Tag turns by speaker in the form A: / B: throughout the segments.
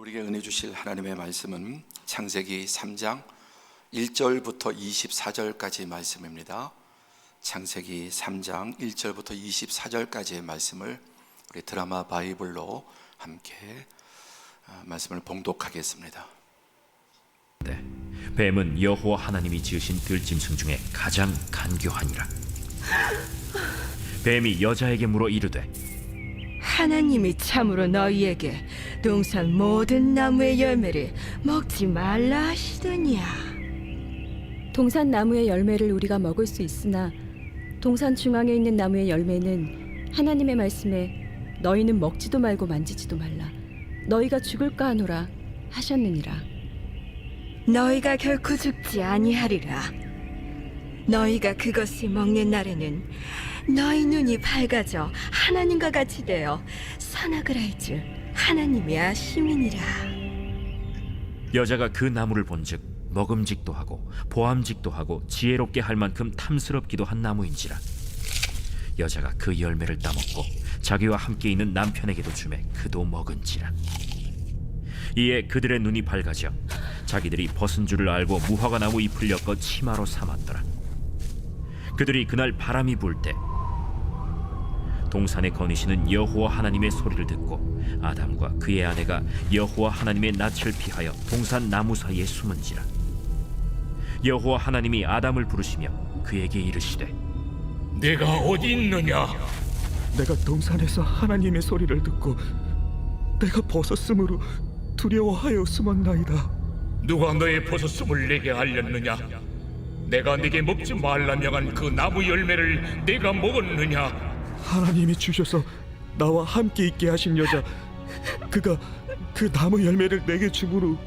A: 우리에게 은혜 주실 하나님의 말씀은 창세기 3장 1절부터 24절까지의 말씀입니다. 창세기 3장 1절부터 24절까지의 말씀을 우리 드라마 바이블로 함께 말씀을 봉독하겠습니다.
B: 네, 뱀은 여호와 하나님이 지으신 들짐승 중에 가장 간교하니라. 뱀이 여자에게 물어 이르되,
C: 하나님이 참으로 너희에게 동산 모든 나무의 열매를 먹지 말라 하시더냐.
D: 동산 나무의 열매를 우리가 먹을 수 있으나 동산 중앙에 있는 나무의 열매는 하나님의 말씀에 너희는 먹지도 말고 만지지도 말라, 너희가 죽을까 하노라 하셨느니라.
C: 너희가 결코 죽지 아니하리라. 너희가 그것을 먹는 날에는 너희 눈이 밝아져 하나님과 같이 되어 선악을 알 줄 하나님이 아심이니라.
B: 여자가 그 나무를 본즉 먹음직도 하고 보암직도 하고 지혜롭게 할 만큼 탐스럽기도 한 나무인지라. 여자가 그 열매를 따먹고 자기와 함께 있는 남편에게도 주매 그도 먹은지라. 이에 그들의 눈이 밝아져 자기들이 벗은 줄을 알고 무화과 나무 잎을 엮어 치마로 삼았더라. 그들이 그날 바람이 불 때 동산에 거니시는 여호와 하나님의 소리를 듣고 아담과 그의 아내가 여호와 하나님의 낯을 피하여 동산 나무 사이에 숨은지라. 여호와 하나님이 아담을 부르시며 그에게 이르시되,
E: 네가 어디 있느냐?
F: 내가 동산에서 하나님의 소리를 듣고 내가 벗었으므로 두려워하여 숨었나이다.
E: 누가 너의 벗었음을 내게 알렸느냐? 내가 네게 먹지 말라 명한 그 나무 열매를 내가 먹었느냐?
F: 하나님이 주셔서 나와 함께 있게 하신 여자, 그가 그 나무 열매를 내게 주므로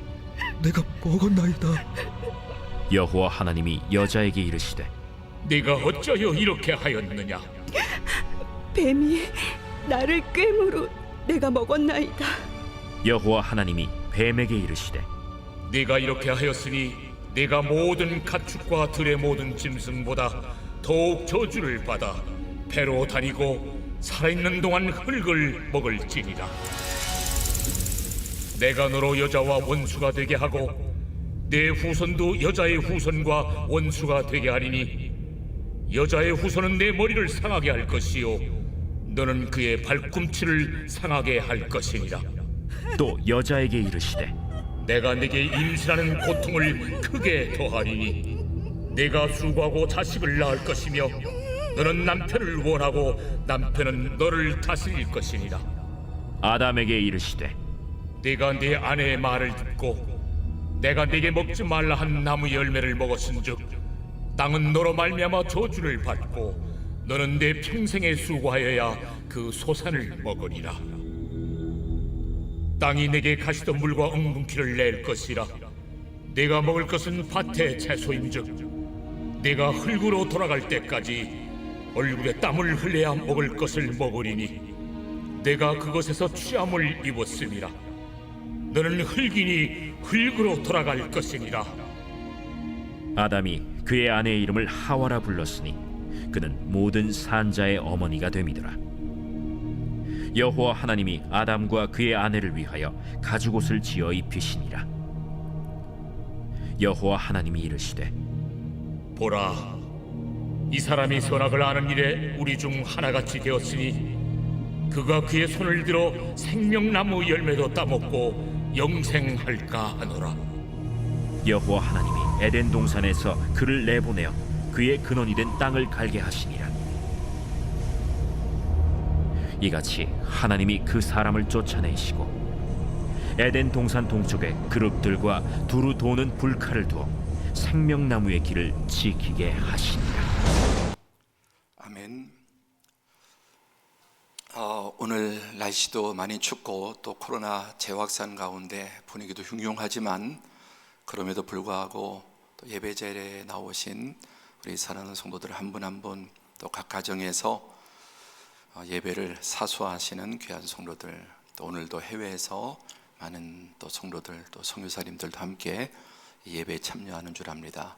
F: 내가 먹었나이다.
B: 여호와 하나님이 여자에게 이르시되,
E: 네가 어찌하여 이렇게 하였느냐?
D: 뱀이 나를 꿰므로 내가 먹었나이다.
B: 여호와 하나님이 뱀에게 이르시되,
E: 네가 이렇게 하였으니 네가 모든 가축과 들의 모든 짐승보다 더욱 저주를 받아 배로 다니고 살아있는 동안 흙을 먹을지니라. 내가 너로 여자와 원수가 되게 하고 내 후손도 여자의 후손과 원수가 되게 하리니 여자의 후손은 내 머리를 상하게 할 것이요 너는 그의 발꿈치를 상하게 할 것이니라.
B: 또 여자에게 이르시되,
E: 내가 네게 임신하는 고통을 크게 더하리니 네가 수고하고 자식을 낳을 것이며 너는 남편을 원하고 남편은 너를 다스릴 것이니라.
B: 아담에게 이르시되,
E: 네가 네 아내의 말을 듣고 내가 네게 먹지 말라 한 나무 열매를 먹었은즉 땅은 너로 말미암아 저주를 받고 너는 내 평생에 수고하여야 그 소산을 먹으리라. 땅이 내게 가시덤불과 엉겅퀴를 낼 것이라. 네가 먹을 것은 밭의 채소인즉 네가 흙으로 돌아갈 때까지 얼굴에 땀을 흘려야 먹을 것을 먹으리니 내가 그것에서 취함을 입었음이라. 너는 흙이니 흙으로 돌아갈 것이니라.
B: 아담이 그의 아내의 이름을 하와라 불렀으니 그는 모든 산자의 어머니가 됨이더라. 여호와 하나님이 아담과 그의 아내를 위하여 가죽옷을 지어 입히시니라. 여호와 하나님이 이르시되,
E: 보라, 이 사람이 선악을 아는 일에 우리 중 하나같이 되었으니 그가 그의 손을 들어 생명나무 열매도 따먹고 영생할까 하노라.
B: 여호와 하나님이 에덴 동산에서 그를 내보내어 그의 근원이 된 땅을 갈게 하시니라. 이같이 하나님이 그 사람을 쫓아내시고 에덴 동산 동쪽에 그룹들과 두루 도는 불칼을 두어 생명나무의 길을 지키게 하시니라.
A: 아멘. 오늘 날씨도 많이 춥고 또 코로나 재확산 가운데 분위기도 흉흉하지만 그럼에도 불구하고 또 예배 자리에 나오신 우리 사랑하는 성도들 한 분 한 분 또 각 가정에서 예배를 사수하시는 귀한 성도들, 또 오늘도 해외에서 많은 또 성도들 또 선교사님들도 함께 예배에 참여하는 줄 압니다.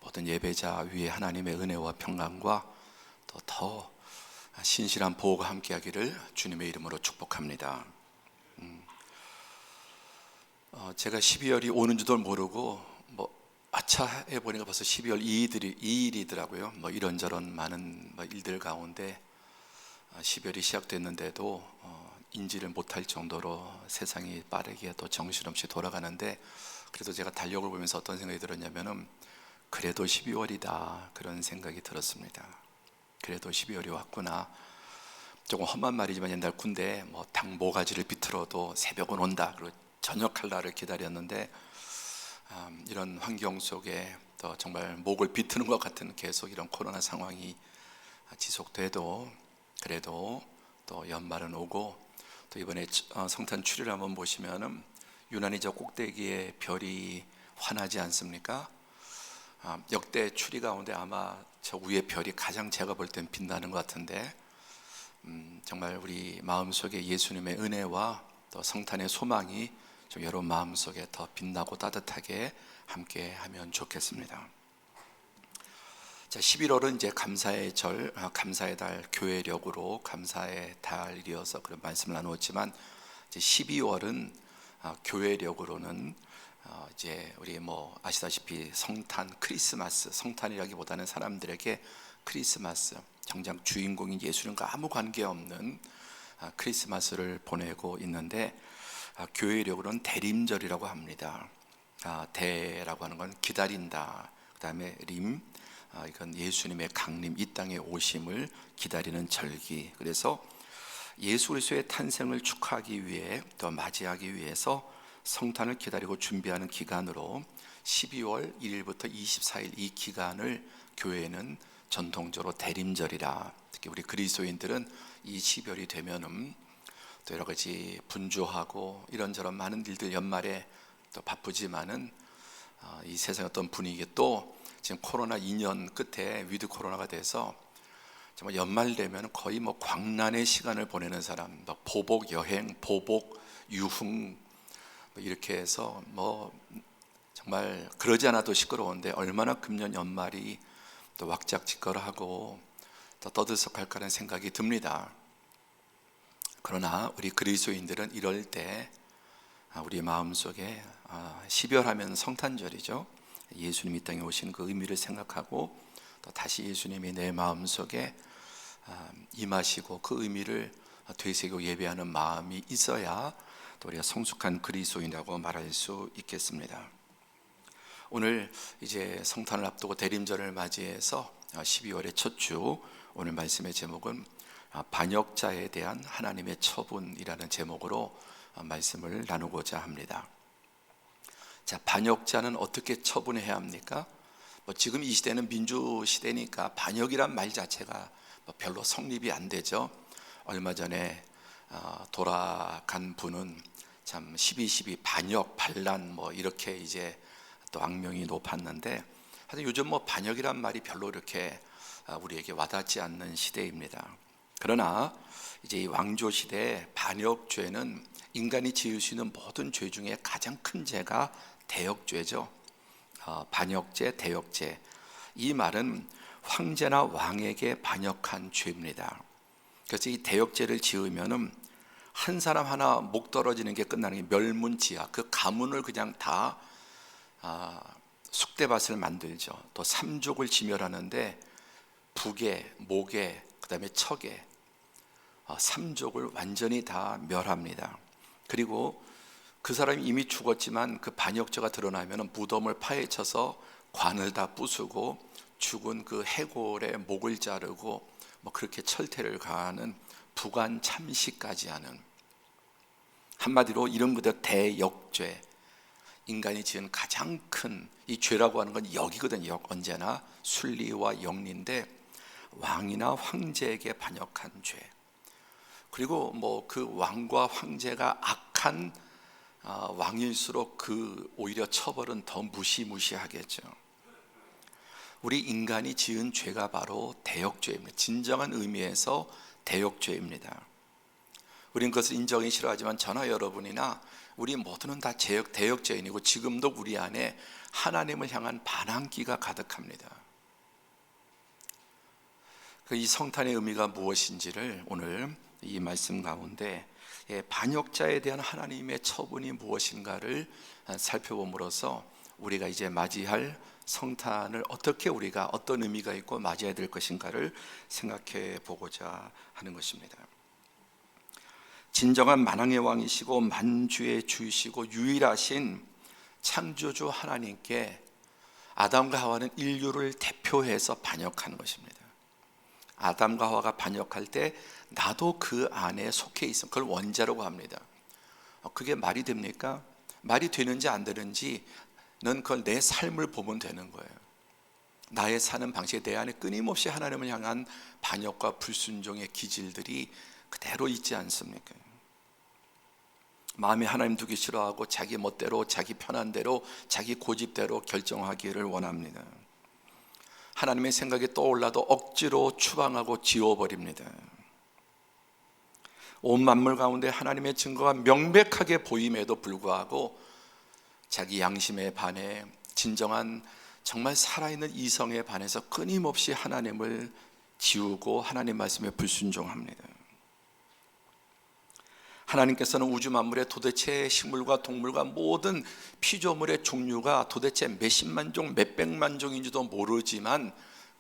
A: 모든 예배자 위에 하나님의 은혜와 평강과 또 더 신실한 보호가 함께하기를 주님의 이름으로 축복합니다. 제가 12월이 오는 줄도 모르고 아차 해보니까 벌써 12월 2일이더라고요. 이런저런 많은 일들 가운데 12월이 시작됐는데도 인지를 못할 정도로 세상이 빠르게 또 정신없이 돌아가는데, 그래도 제가 달력을 보면서 어떤 생각이 들었냐면은 그래도 12월이다, 그런 생각이 들었습니다. 그래도 12월이 왔구나. 조금 험한 말이지만 옛날 군대 닭 모가지를 비틀어도 새벽은 온다, 그리고 저녁할 날을 기다렸는데, 이런 환경 속에 또 정말 목을 비트는 것 같은 계속 이런 코로나 상황이 지속돼도 그래도 또 연말은 오고, 또 이번에 성탄 추리를 한번 보시면은 유난히 저 꼭대기에 별이 환하지 않습니까? 역대 추리 가운데 아마 저 위에 별이 가장 제가 볼 땐 빛나는 것 같은데, 정말 우리 마음속에 예수님의 은혜와 또 성탄의 소망이 좀 여러분 마음속에 더 빛나고 따뜻하게 함께 하면 좋겠습니다. 자, 11월은 이제 감사의 절, 감사의 달, 교회력으로 감사의 달이어서 그런 말씀을 나누었지만, 이제 12월은 교회력으로는 이제 우리 아시다시피 성탄, 크리스마스, 성탄이라기보다는 사람들에게 크리스마스, 정작 주인공인 예수님과 아무 관계없는 크리스마스를 보내고 있는데, 교회력으로는 대림절이라고 합니다. 대라고 하는 건 기다린다, 그 다음에 림, 이건 예수님의 강림, 이 땅에 오심을 기다리는 절기. 그래서 예수 그리스도의 탄생을 축하하기 위해 또 맞이하기 위해서 성탄을 기다리고 준비하는 기간으로 12월 1일부터 24일 이 기간을 교회는 전통적으로 대림절이라, 특히 우리 그리스도인들은 이 12월이 되면은 또 여러 가지 분주하고 이런저런 많은 일들, 연말에 또 바쁘지만은 이 세상의 어떤 분위기, 또 지금 코로나 2년 끝에 위드 코로나가 돼서 정말 연말 되면 거의 광란의 시간을 보내는 사람, 보복 여행, 보복 유흥 이렇게 해서 정말 그러지 않아도 시끄러운데 얼마나 금년 연말이 또 왁작지껄하고 또 떠들썩할까라는 생각이 듭니다. 그러나 우리 그리스도인들은 이럴 때 우리 마음속에 12월 하면 성탄절이죠. 예수님이 이 땅에 오신 그 의미를 생각하고 또 다시 예수님이 내 마음속에 임하시고 그 의미를 되새기고 예배하는 마음이 있어야 또 우리가 성숙한 그리스도인이라고 말할 수 있겠습니다. 오늘 이제 성탄을 앞두고 대림절을 맞이해서 12월의 첫 주, 오늘 말씀의 제목은 반역자에 대한 하나님의 처분이라는 제목으로 말씀을 나누고자 합니다. 자, 반역자는 어떻게 처분해야 합니까? 지금 이 시대는 민주시대니까 반역이란 말 자체가 별로 성립이 안 되죠. 얼마 전에 돌아간 분은 참 12.12 반역, 반란 이렇게 이제 또 악명이 높았는데, 하여튼 요즘 반역이란 말이 별로 이렇게 우리에게 와닿지 않는 시대입니다. 그러나 이제 이 왕조 시대에 반역죄는 인간이 지을 수 있는 모든 죄 중에 가장 큰 죄가 대역죄죠. 반역죄, 대역죄. 이 말은 황제나 왕에게 반역한 죄입니다. 그래서 이 대역죄를 지으면은 한 사람 하나 목 떨어지는 게 끝나는 게 멸문지하, 그 가문을 그냥 다 쑥대밭을 만들죠. 또 삼족을 지멸하는데 북에, 목에, 그 다음에 척에 삼족을 완전히 다 멸합니다. 그리고 그 사람이 이미 죽었지만 그 반역죄가 드러나면 무덤을 파헤쳐서 관을 다 부수고 죽은 그 해골의 목을 자르고 그렇게 철퇴를 가하는 부관 참시까지 하는, 한마디로 이름 그대로 대역죄, 인간이 지은 가장 큰 이 죄라고 하는 건 역이거든요. 언제나 순리와 영리인데 왕이나 황제에게 반역한 죄, 그리고 그 왕과 황제가 악한 왕일수록 그 오히려 처벌은 더 무시무시하겠죠. 우리 인간이 지은 죄가 바로 대역죄입니다. 진정한 의미에서 대역죄입니다. 우리는 그것을 인정이 싫어하지만 저나 여러분이나 우리 모두는 다 대역죄인이고 지금도 우리 안에 하나님을 향한 반항기가 가득합니다. 이 성탄의 의미가 무엇인지를 오늘 이 말씀 가운데 반역자에 대한 하나님의 처분이 무엇인가를 살펴봄으로써 우리가 이제 맞이할 성탄을 어떻게 우리가 어떤 의미가 있고 맞이해야 될 것인가를 생각해 보고자 하는 것입니다. 진정한 만왕의 왕이시고 만주의 주이시고 유일하신 창조주 하나님께 아담과 하와는 인류를 대표해서 반역한 것입니다. 아담과 하와가 반역할 때 나도 그 안에 속해 있음, 그걸 원자라고 합니다. 그게 말이 됩니까? 말이 되는지 안 되는지 는 그걸 내 삶을 보면 되는 거예요. 나의 사는 방식에 내 안에 끊임없이 하나님을 향한 반역과 불순종의 기질들이 그대로 있지 않습니까? 마음에 하나님 두기 싫어하고 자기 멋대로 자기 편한 대로 자기 고집대로 결정하기를 원합니다. 하나님의 생각이 떠올라도 억지로 추방하고 지워버립니다. 온 만물 가운데 하나님의 증거가 명백하게 보임에도 불구하고 자기 양심에 반해 진정한 정말 살아있는 이성에 반해서 끊임없이 하나님을 지우고 하나님 말씀에 불순종합니다. 하나님께서는 우주 만물의 도대체 식물과 동물과 모든 피조물의 종류가 도대체 몇십만 종, 몇백만 종인지도 모르지만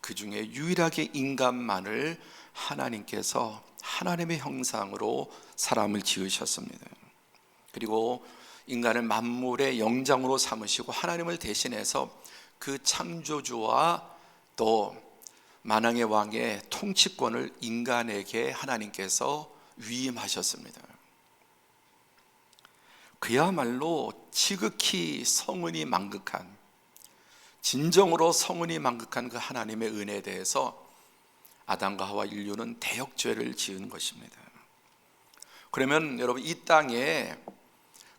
A: 그 중에 유일하게 인간만을 하나님께서 하나님의 형상으로 사람을 지으셨습니다. 그리고 인간을 만물의 영장으로 삼으시고 하나님을 대신해서 그 창조주와 또 만왕의 왕의 통치권을 인간에게 하나님께서 위임하셨습니다. 그야말로 지극히 성은이 만극한, 진정으로 성은이 만극한 그 하나님의 은혜에 대해서 아담과 하와 인류는 대역죄를 지은 것입니다. 그러면 여러분, 이 땅에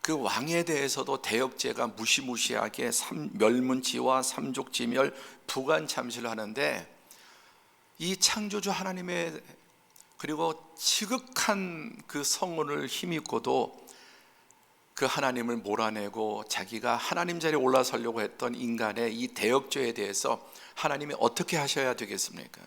A: 그 왕에 대해서도 대역죄가 무시무시하게 멸문지와 삼족지멸 부관참시를 하는데, 이 창조주 하나님의 그리고 지극한 그 성은을 힘입고도 그 하나님을 몰아내고 자기가 하나님 자리에 올라서려고 했던 인간의 이 대역죄에 대해서 하나님이 어떻게 하셔야 되겠습니까?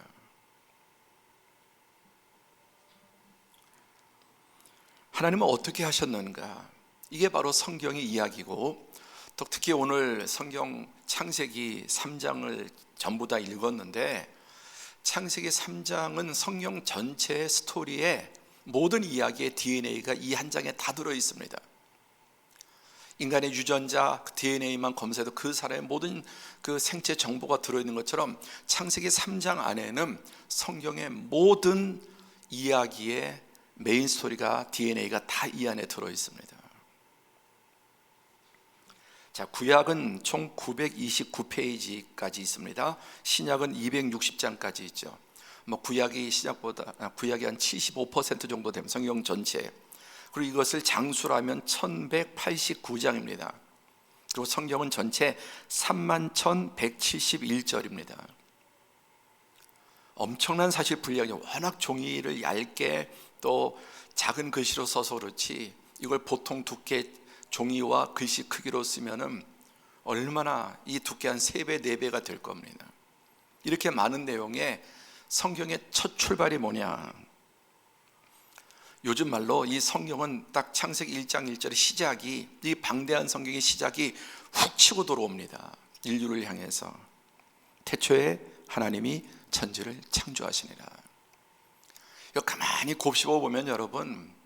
A: 하나님은 어떻게 하셨는가? 이게 바로 성경의 이야기고, 또 특히 오늘 성경 창세기 3장을 전부 다 읽었는데, 창세기 3장은 성경 전체의 스토리에 모든 이야기의 DNA가 이 한 장에 다 들어 있습니다. 인간의 유전자 DNA만 검사해도 그 사람의 모든 그 생체 정보가 들어있는 것처럼 창세기 3장 안에는 성경의 모든 이야기의 메인 스토리가 DNA가 다 이 안에 들어있습니다. 자, 구약은 총 929페이지까지 있습니다. 신약은 260장까지 있죠. 구약이 구약이 한 75% 정도 되면 성경 전체. 그리고 이것을 장수하면 1189장입니다. 그리고 성경은 전체 31,171절입니다. 엄청난 사실 분량이, 워낙 종이를 얇게 또 작은 글씨로 써서 그렇지 이걸 보통 두께 종이와 글씨 크기로 쓰면은 얼마나 이 두께 한 3배, 4배가 될 겁니다. 이렇게 많은 내용에 성경의 첫 출발이 뭐냐? 요즘 말로 이 성경은 딱 창세기 1장 1절의 시작이, 이 방대한 성경의 시작이 훅 치고 들어옵니다. 인류를 향해서 태초에 하나님이 천지를 창조하시니라. 이거 가만히 곱씹어 보면 여러분,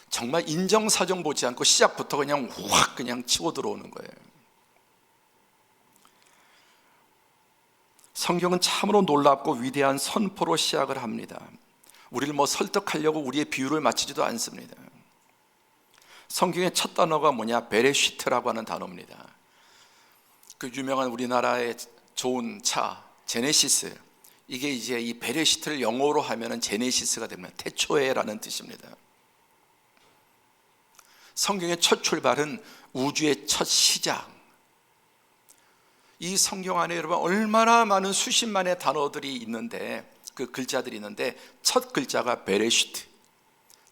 A: 정말 인정사정 보지 않고 시작부터 그냥 확 그냥 치고 들어오는 거예요. 성경은 참으로 놀랍고 위대한 선포로 시작을 합니다. 우리를 설득하려고 우리의 비유를 맞추지도 않습니다. 성경의 첫 단어가 뭐냐? 베레시트라고 하는 단어입니다. 그 유명한 우리나라의 좋은 차 제네시스, 이게 이제 이 베레시트를 영어로 하면은 제네시스가 됩니다. 태초에라는 뜻입니다. 성경의 첫 출발은 우주의 첫 시작. 이 성경 안에 여러분 얼마나 많은 수십만의 단어들이 있는데, 그 글자들이 있는데, 첫 글자가 베레시트,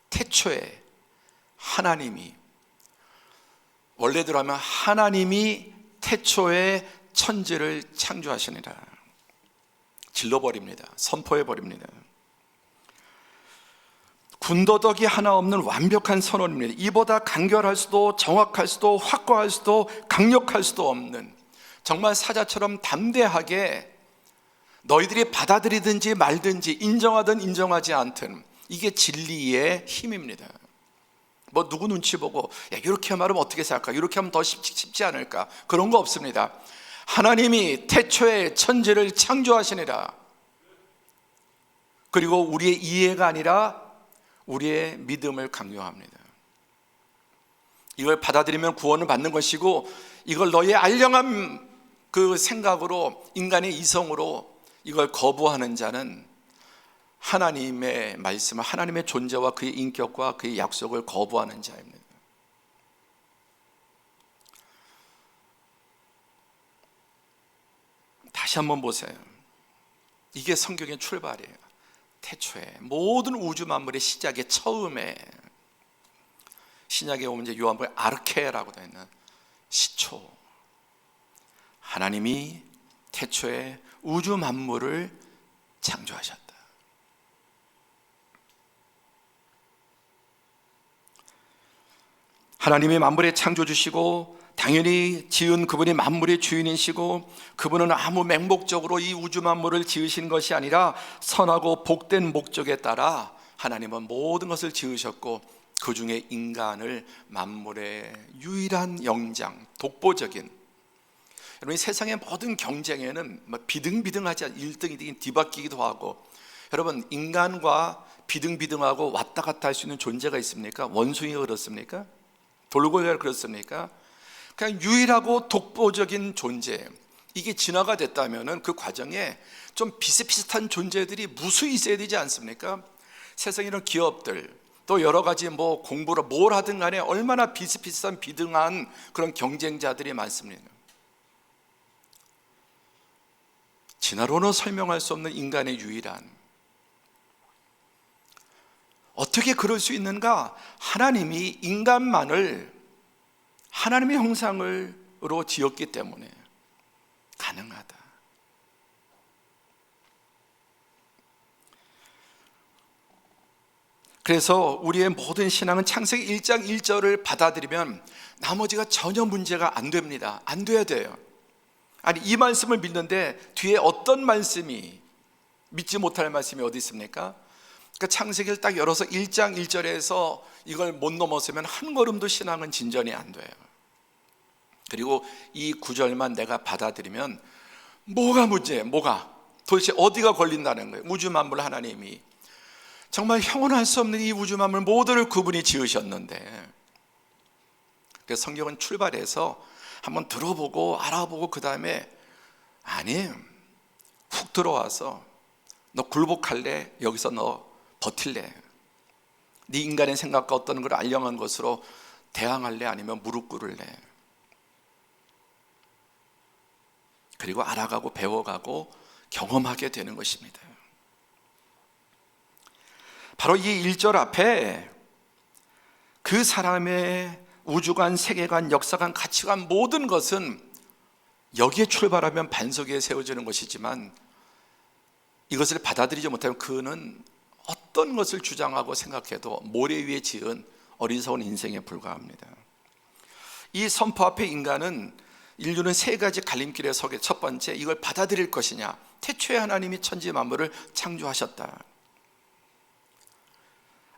A: 태초에 하나님이, 원래대로 하면 하나님이 태초에 천지를 창조하시니라. 질러버립니다. 선포해버립니다. 군더더기 하나 없는 완벽한 선언입니다. 이보다 간결할 수도 정확할 수도 확고할 수도 강력할 수도 없는, 정말 사자처럼 담대하게 너희들이 받아들이든지 말든지 인정하든 인정하지 않든 이게 진리의 힘입니다. 뭐 누구 눈치 보고 야, 이렇게 말하면 어떻게 생각할까, 이렇게 하면 더 쉽지 않을까, 그런 거 없습니다. 하나님이 태초에 천지를 창조하시니라. 그리고 우리의 이해가 아니라 우리의 믿음을 강요합니다. 이걸 받아들이면 구원을 받는 것이고, 이걸 너의 알량한 그 생각으로, 인간의 이성으로 이걸 거부하는 자는 하나님의 말씀을, 하나님의 존재와 그의 인격과 그의 약속을 거부하는 자입니다. 다시 한번 보세요. 이게 성경의 출발이에요. 태초에 모든 우주 만물의 시작의 처음에, 신약에 오면 이제 요한복음에 아르케라고 되어 있는 시초, 하나님이 태초에 우주 만물을 창조하셨다. 하나님이 만물의 창조주시고 당연히 지은 그분이 만물의 주인이시고, 그분은 아무 맹목적으로 이 우주 만물을 지으신 것이 아니라 선하고 복된 목적에 따라 하나님은 모든 것을 지으셨고, 그 중에 인간을 만물의 유일한 영장, 독보적인, 여러분, 이 세상의 모든 경쟁에는 비등비등하지 않은 1등, 2등이 뒤바뀌기도 하고, 여러분, 인간과 비등비등하고 왔다 갔다 할 수 있는 존재가 있습니까? 원숭이가 그렇습니까? 돌고래가 그렇습니까? 그냥 유일하고 독보적인 존재, 이게 진화가 됐다면 그 과정에 좀 비슷비슷한 존재들이 무수히 있어야 되지 않습니까? 세상에 이런 기업들, 또 여러 가지 뭐 공부를 뭘 하든 간에 얼마나 비슷비슷한 비등한 그런 경쟁자들이 많습니다. 진화로는 설명할 수 없는 인간의 유일한, 어떻게 그럴 수 있는가? 하나님이 인간만을 하나님의 형상으로 지었기 때문에 가능하다. 그래서 우리의 모든 신앙은 창세기 1장 1절을 받아들이면 나머지가 전혀 문제가 안 됩니다. 안 돼야 돼요. 아니, 이 말씀을 믿는데 뒤에 어떤 말씀이, 믿지 못할 말씀이 어디 있습니까? 그러니까 창세기를 딱 열어서 1장 1절에서 이걸 못 넘어서면 한 걸음도 신앙은 진전이 안 돼요. 그리고 이 구절만 내가 받아들이면 뭐가 문제예요? 뭐가? 도대체 어디가 걸린다는 거예요? 우주 만물 하나님이 정말 형언할 수 없는 이 우주 만물 모두를 그분이 지으셨는데, 그래서 성경은 출발해서 한번 들어보고 알아보고 그 다음에 아니, 훅 들어와서 너 굴복할래? 여기서 너 버틸래? 네 인간의 생각과 어떤 걸 알량한 것으로 대항할래? 아니면 무릎 꿇을래? 그리고 알아가고 배워가고 경험하게 되는 것입니다. 바로 이 1절 앞에 그 사람의 우주관, 세계관, 역사관, 가치관 모든 것은 여기에 출발하면 반석 위에 세워지는 것이지만, 이것을 받아들이지 못하면 그는 어떤 것을 주장하고 생각해도 모래 위에 지은 어리석은 인생에 불과합니다. 이 선포 앞에 인류는 세 가지 갈림길에 서게. 첫 번째, 이걸 받아들일 것이냐. 태초에 하나님이 천지 만물을 창조하셨다.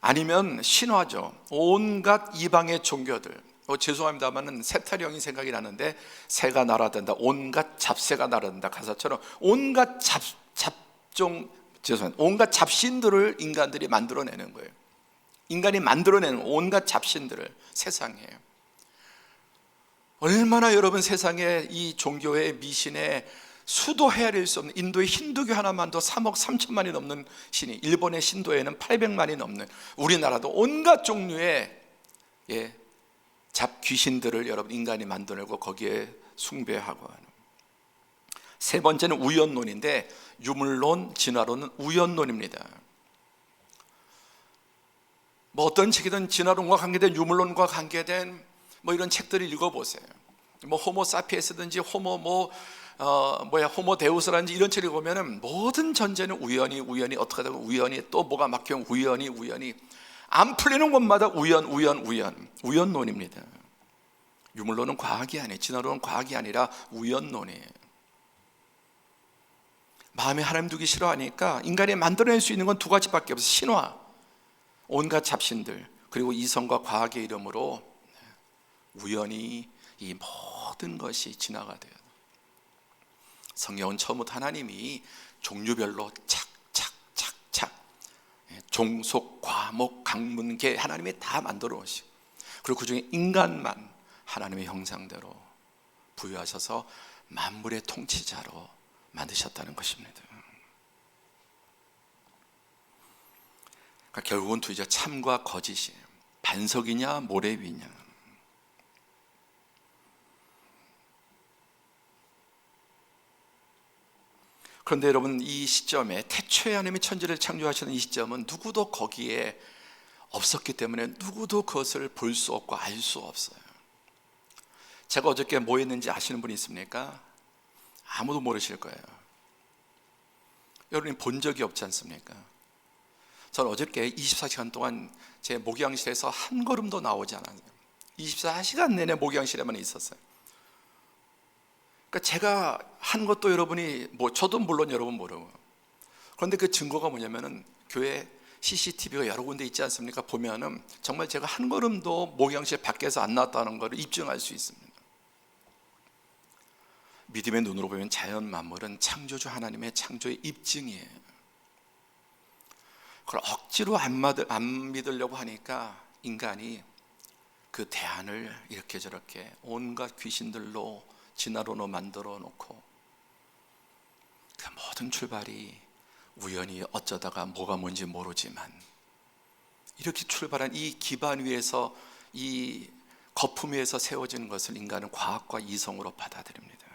A: 아니면 신화죠. 온갖 이방의 종교들, 죄송합니다만 세타령이 생각이 나는데, 새가 날아든다, 온갖 잡새가 날아든다 가사처럼 온갖 온갖 잡신들을 인간들이 만들어내는 거예요. 인간이 만들어내는 온갖 잡신들을 세상에. 얼마나 여러분 세상에 이 종교의 미신에 수도 헤아릴 수 없는, 인도의 힌두교 하나만도 3억 3천만이 넘는 신이, 일본의 신도에는 800만이 넘는, 우리나라도 온갖 종류의 잡귀신들을 여러분 인간이 만들어내고 거기에 숭배하고 하는. 세 번째는 우연론인데, 유물론, 진화론은 우연론입니다. 뭐 어떤 책이든 진화론과 관계된, 유물론과 관계된 뭐 이런 책들을 읽어보세요. 뭐 호모 사피엔스든지 호모 호모 데우스라든지 이런 책을 보면은 모든 전제는 우연히 어떻게 되고, 우연히 또 뭐가 막히면 우연히 안 풀리는 것마다 우연론입니다. 유물론은 과학이 아니에요. 진화론은 과학이 아니라 우연론이에요. 마음에 하나님 두기 싫어하니까 인간이 만들어낼 수 있는 건 두 가지밖에 없어요. 신화, 온갖 잡신들, 그리고 이성과 과학의 이름으로 우연히 이 모든 것이 진화가 돼요. 성경은 처음부터 하나님이 종류별로 착착착착 종속, 과목, 강문계 하나님이 다 만들어 오시고, 그리고 그 중에 인간만 하나님의 형상대로 부여하셔서 만물의 통치자로 만드셨다는 것입니다. 그러니까 결국은 두죠. 참과 거짓이에요. 반석이냐 모래 위냐. 그런데 여러분, 이 시점에 태초에 하나님이 천지를 창조하시는 이 시점은 누구도 거기에 없었기 때문에 누구도 그것을 볼 수 없고 알 수 없어요. 제가 어저께 뭐 했는지 아시는 분이 있습니까? 아무도 모르실 거예요. 여러분이 본 적이 없지 않습니까? 저는 어저께 24시간 동안 제 목양실에서 한 걸음도 나오지 않았어요. 24시간 내내 목양실에만 있었어요. 그러니까 제가 한 것도 여러분이, 저도 물론 여러분 모르고, 그런데 그 증거가 뭐냐면은 교회 CCTV가 여러 군데 있지 않습니까? 보면은 정말 제가 한 걸음도 목양실 밖에서 안 나왔다는 것을 입증할 수 있습니다. 믿음의 눈으로 보면 자연 만물은 창조주 하나님의 창조의 입증이에요. 그걸 억지로 안 믿으려고 하니까 인간이 그 대안을 이렇게 저렇게 온갖 귀신들로 진화론으로 만들어 놓고, 그 모든 출발이 우연히 어쩌다가 뭐가 뭔지 모르지만 이렇게 출발한 이 기반 위에서, 이 거품 위에서 세워지는 것을 인간은 과학과 이성으로 받아들입니다.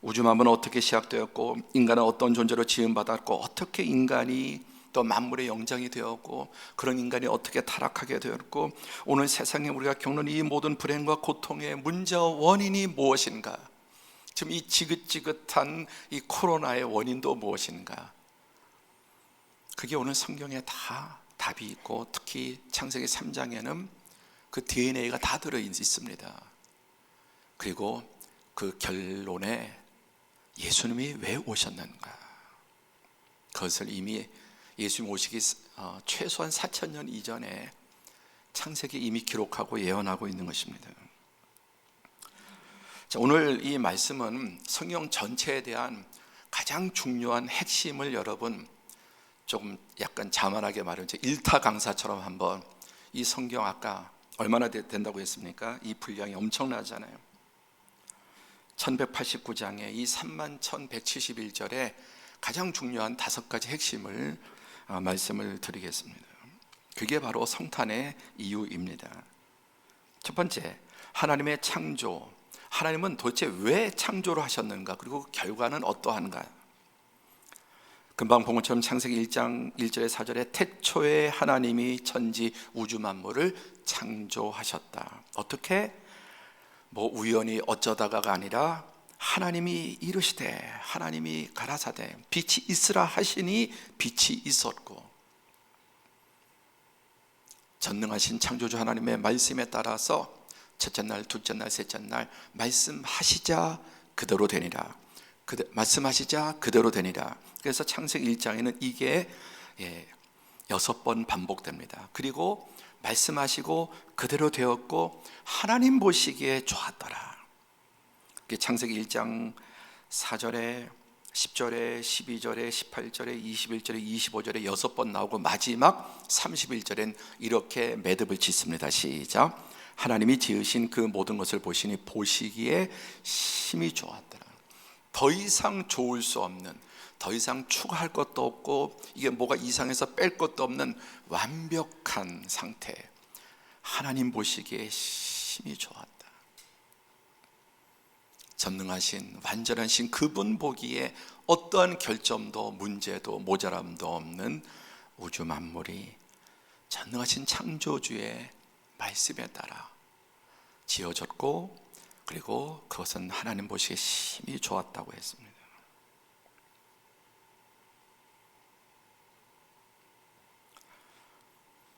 A: 우주만물은 어떻게 시작되었고, 인간은 어떤 존재로 지음받았고, 어떻게 인간이 또 만물의 영장이 되었고, 그런 인간이 어떻게 타락하게 되었고, 오늘 세상에 우리가 겪는 이 모든 불행과 고통의 문제와 원인이 무엇인가, 지금 이 지긋지긋한 이 코로나의 원인도 무엇인가, 그게 오늘 성경에 다 답이 있고, 특히 창세기 3장에는 그 DNA가 다 들어 있습니다. 그리고 그 결론에 예수님이 왜 오셨는가, 그것을 이미 예수님 오시기 최소한 4,000년 이전에 창세기 이미 기록하고 예언하고 있는 것입니다. 자, 오늘 이 말씀은 성경 전체에 대한 가장 중요한 핵심을 여러분 조금 약간 자만하게 말하면 1타 강사처럼 한번, 이 성경 아까 얼마나 된다고 했습니까? 이 분량이 엄청나잖아요. 1189장의 이 31,171절에 가장 중요한 5가지 핵심을 말씀을 드리겠습니다. 그게 바로 성탄의 이유입니다. 첫 번째, 하나님의 창조. 하나님은 도대체 왜 창조를 하셨는가, 그리고 그 결과는 어떠한가. 금방 본 것처럼 창세기 1장 1절에 4절에 태초에 하나님이 천지 우주 만물을 창조하셨다. 어떻게? 우연히 어쩌다가가 아니라 하나님이 이르시되, 하나님이 가라사대 빛이 있으라 하시니 빛이 있었고, 전능하신 창조주 하나님의 말씀에 따라서 첫째 날, 둘째 날, 셋째 날 말씀하시자 그대로 되니라. 말씀하시자 그대로 되니라. 그래서 창세기 1장에는 이게 6번 반복됩니다. 그리고 말씀하시고 그대로 되었고 하나님 보시기에 좋았더라. 창세기 1장 4절에 10절에 12절에 18절에 21절에 25절에 6번 나오고, 마지막 31절엔 이렇게 매듭을 짓습니다. 시작. 하나님이 지으신 그 모든 것을 보시니 보시기에 심히 좋았더라. 더 이상 좋을 수 없는, 더 이상 추가할 것도 없고 이게 뭐가 이상해서 뺄 것도 없는 완벽한 상태, 하나님 보시기에 심히 좋았다. 전능하신 완전하신 그분 보기에 어떠한 결점도 문제도 모자람도 없는 우주 만물이 전능하신 창조주의 말씀에 따라 지어졌고, 그리고 그것은 하나님 보시기에 심히 좋았다고 했습니다.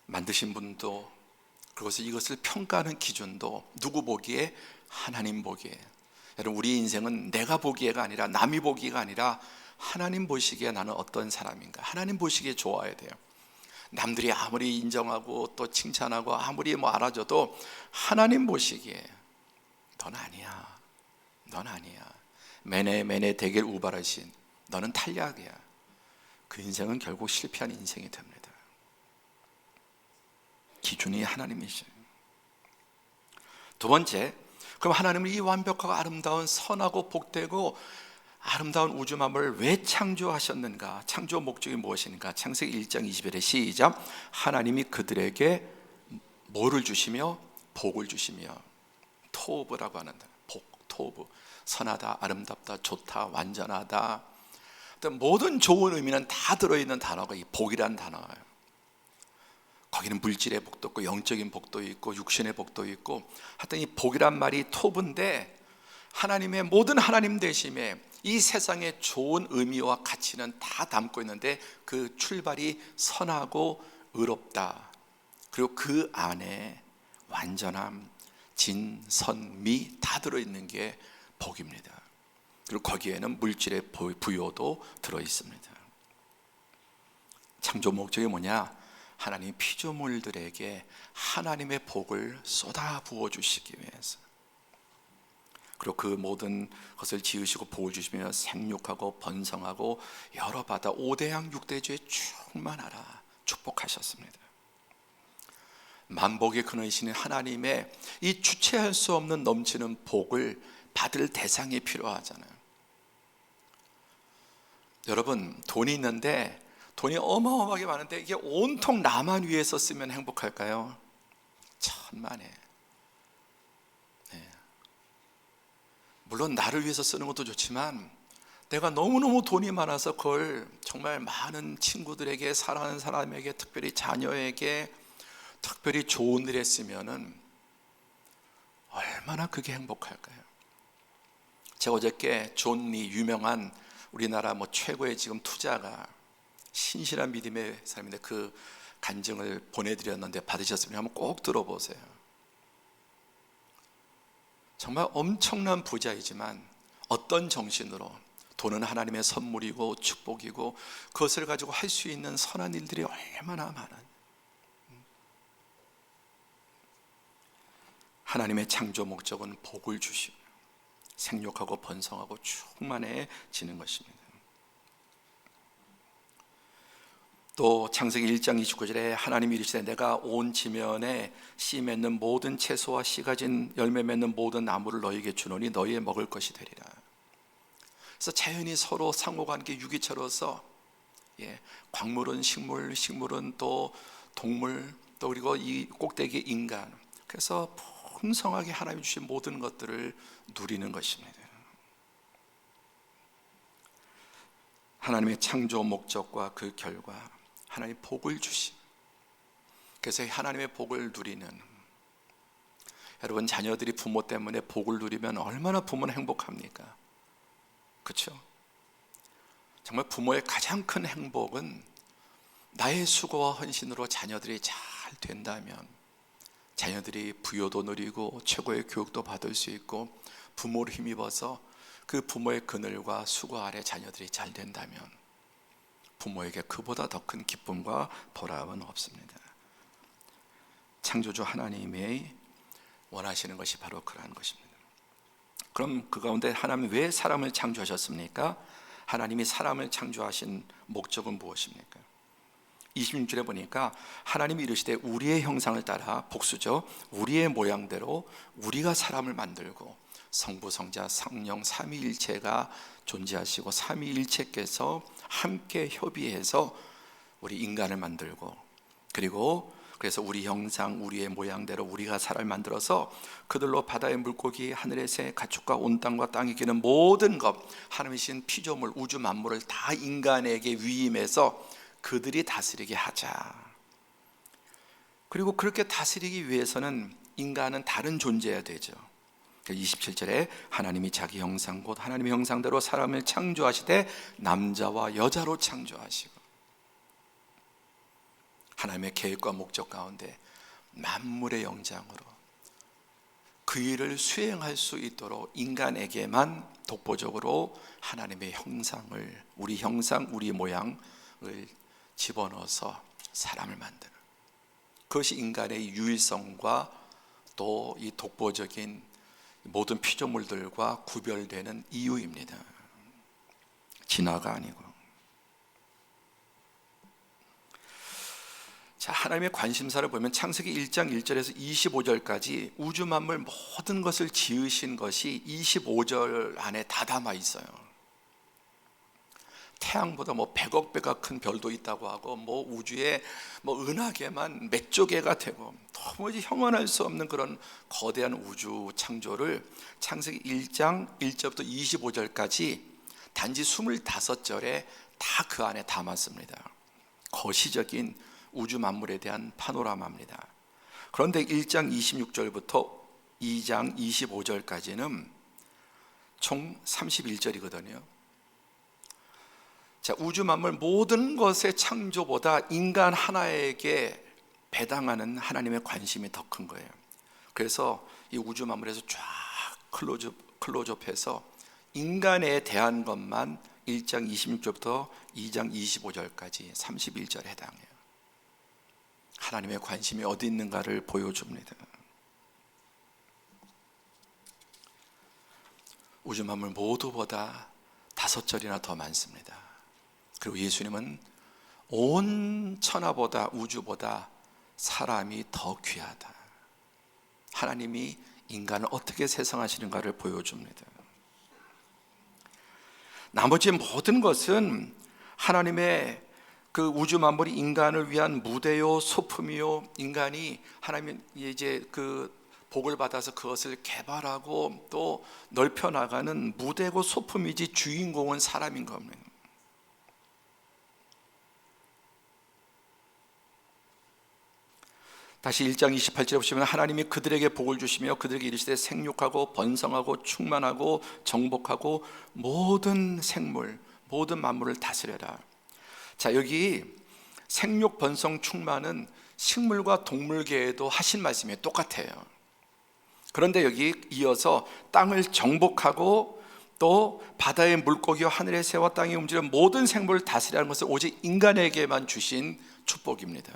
A: 만드신 분도, 그것을 이것을 평가하는 기준도 누구 보기에? 하나님 보기에. 여러분, 우리 인생은 내가 보기에가 아니라, 남이 보기가 아니라 하나님 보시기에 나는 어떤 사람인가, 하나님 보시기에 좋아야 돼요. 남들이 아무리 인정하고 또 칭찬하고 아무리 알아줘도 하나님 보시기에 넌 아니야, 넌 아니야, 매네 대길 우발하신 너는 탈락이야. 그 인생은 결국 실패한 인생이 됩니다. 기준이 하나님이시죠. 두 번째, 그럼 하나님은 이 완벽하고 아름다운 선하고 복되고 아름다운 우주 만물을 왜 창조하셨는가? 창조 목적이 무엇인가? 창세기 1장 20절에 시작. 하나님이 그들에게 뭐를 주시며? 복을 주시며. 토브라고 하는 단어. 복, 토브. 선하다, 아름답다, 좋다, 완전하다. 모든 좋은 의미는 다 들어있는 단어가 이 복이라는 단어예요. 거기는 물질의 복도 있고 영적인 복도 있고 육신의 복도 있고, 하여튼 이 복이란 말이 토브인데, 하나님의 모든 하나님 되심에 이 세상의 좋은 의미와 가치는 다 담고 있는데, 그 출발이 선하고 의롭다, 그리고 그 안에 완전함, 진, 선, 미 다 들어있는 게 복입니다. 그리고 거기에는 물질의 부요도 들어있습니다. 창조 목적이 뭐냐? 하나님 피조물들에게 하나님의 복을 쏟아 부어주시기 위해서, 그리고 그 모든 것을 지으시고 복을 주시며 생육하고 번성하고 여러 바다 5대양 6대주에 충만하라 축복하셨습니다. 만복의 근원이신 하나님의 이 주체할 수 없는 넘치는 복을 받을 대상이 필요하잖아요. 여러분, 돈이 있는데, 돈이 어마어마하게 많은데 이게 온통 나만 위해서 쓰면 행복할까요? 천만에. 네. 물론 나를 위해서 쓰는 것도 좋지만, 내가 너무너무 돈이 많아서 그걸 정말 많은 친구들에게, 사랑하는 사람에게, 특별히 자녀에게 특별히 좋은 일에 쓰면은 얼마나 그게 행복할까요? 제가 어저께 존 리, 유명한 우리나라 최고의 지금 투자가, 신실한 믿음의 사람인데 그 간증을 보내드렸는데 받으셨으면 한번 꼭 들어보세요. 정말 엄청난 부자이지만 어떤 정신으로, 돈은 하나님의 선물이고 축복이고 그것을 가지고 할 수 있는 선한 일들이 얼마나 많은, 하나님의 창조 목적은 복을 주시고 생육하고 번성하고 충만해지는 것입니다. 또 창세기 1장 29절에 하나님이 이르시되 내가 온 지면에 씨 맺는 모든 채소와 씨 가진 열매 맺는 모든 나무를 너희에게 주노니 너희의 먹을 것이 되리라. 그래서 자연이 서로 상호관계 유기체로서, 광물은 식물, 식물은 또 동물, 또 그리고 이 꼭대기 인간, 그래서 풍성하게 하나님이 주신 모든 것들을 누리는 것입니다. 하나님의 창조 목적과 그 결과, 하나님 복을 주심. 그래서 하나님의 복을 누리는, 여러분, 자녀들이 부모 때문에 복을 누리면 얼마나 부모는 행복합니까? 그렇죠? 정말 부모의 가장 큰 행복은 나의 수고와 헌신으로 자녀들이 잘 된다면, 자녀들이 부요도 누리고 최고의 교육도 받을 수 있고 부모를 힘입어서 그 부모의 그늘과 수고 아래 자녀들이 잘 된다면, 부모에게 그보다 더 큰 기쁨과 보람은 없습니다. 창조주 하나님이 원하시는 것이 바로 그러한 것입니다. 그럼 그 가운데 하나님이 왜 사람을 창조하셨습니까? 하나님이 사람을 창조하신 목적은 무엇입니까? 26절에 보니까 하나님이 이르시되 우리의 형상을 따라, 복수죠, 우리의 모양대로 우리가 사람을 만들고, 성부, 성자, 성령 삼위일체가 존재하시고 삼위일체께서 함께 협의해서 우리 인간을 만들고, 그래서 우리 형상, 우리의 모양대로 우리가 사람을 만들어서 그들로 바다의 물고기, 하늘의 새, 가축과 온 땅과 땅에 기는 모든 것, 하나님이신 피조물, 우주 만물을 다 인간에게 위임해서 그들이 다스리게 하자. 그리고 그렇게 다스리기 위해서는 인간은 다른 존재여야 되죠. 27절에 하나님이 자기 형상 곧 하나님의 형상대로 사람을 창조하시되 남자와 여자로 창조하시고, 하나님의 계획과 목적 가운데 만물의 영장으로 그 일을 수행할 수 있도록 인간에게만 독보적으로 하나님의 형상을, 우리 형상, 우리 모양을 집어넣어서 사람을 만드는, 그것이 인간의 유일성과 또 이 독보적인 모든 피조물들과 구별되는 이유입니다. 진화가 아니고. 자, 하나님의 관심사를 보면 창세기 1장 1절에서 25절까지 우주 만물 모든 것을 지으신 것이 25절 안에 다 담아 있어요. 태양보다 100억 배가 큰 별도 있다고 하고, 우주에 은하계만 몇 조 개가 되고, 도무지 형언할 수 없는 그런 거대한 우주 창조를 창세기 1장 1절부터 25절까지 단지 25절에 다 그 안에 담았습니다. 거시적인 우주 만물에 대한 파노라마입니다. 그런데 1장 26절부터 2장 25절까지는 총 31절이거든요. 자, 우주 만물 모든 것의 창조보다 인간 하나에게 배당하는 하나님의 관심이 더 큰 거예요. 그래서 이 우주 만물에서 쫙 클로즈업해서 인간에 대한 것만 1장 26절부터 2장 25절까지 31절에 해당해요. 하나님의 관심이 어디 있는가를 보여줍니다. 우주 만물 모두보다 5절이나 더 많습니다. 그리고 예수님은 온 천하보다, 우주보다 사람이 더 귀하다. 하나님이 인간을 어떻게 세상하시는가를 보여줍니다. 나머지 모든 것은 하나님의 그 우주 만물이 인간을 위한 무대요, 소품이요, 인간이 하나님 이제 그 복을 받아서 그것을 개발하고 또 넓혀 나가는 무대고 소품이지, 주인공은 사람인 겁니다. 다시 1장 28절에 보시면 하나님이 그들에게 복을 주시며 그들에게 이르시되 생육하고 번성하고 충만하고 정복하고 모든 생물, 모든 만물을 다스려라. 자, 여기 생육, 번성, 충만은 식물과 동물계에도 하신 말씀이 똑같아요. 그런데 여기 이어서 땅을 정복하고 또 바다의 물고기와 하늘의 새와 땅에 움직이는 모든 생물을 다스리라는 것은 오직 인간에게만 주신 축복입니다.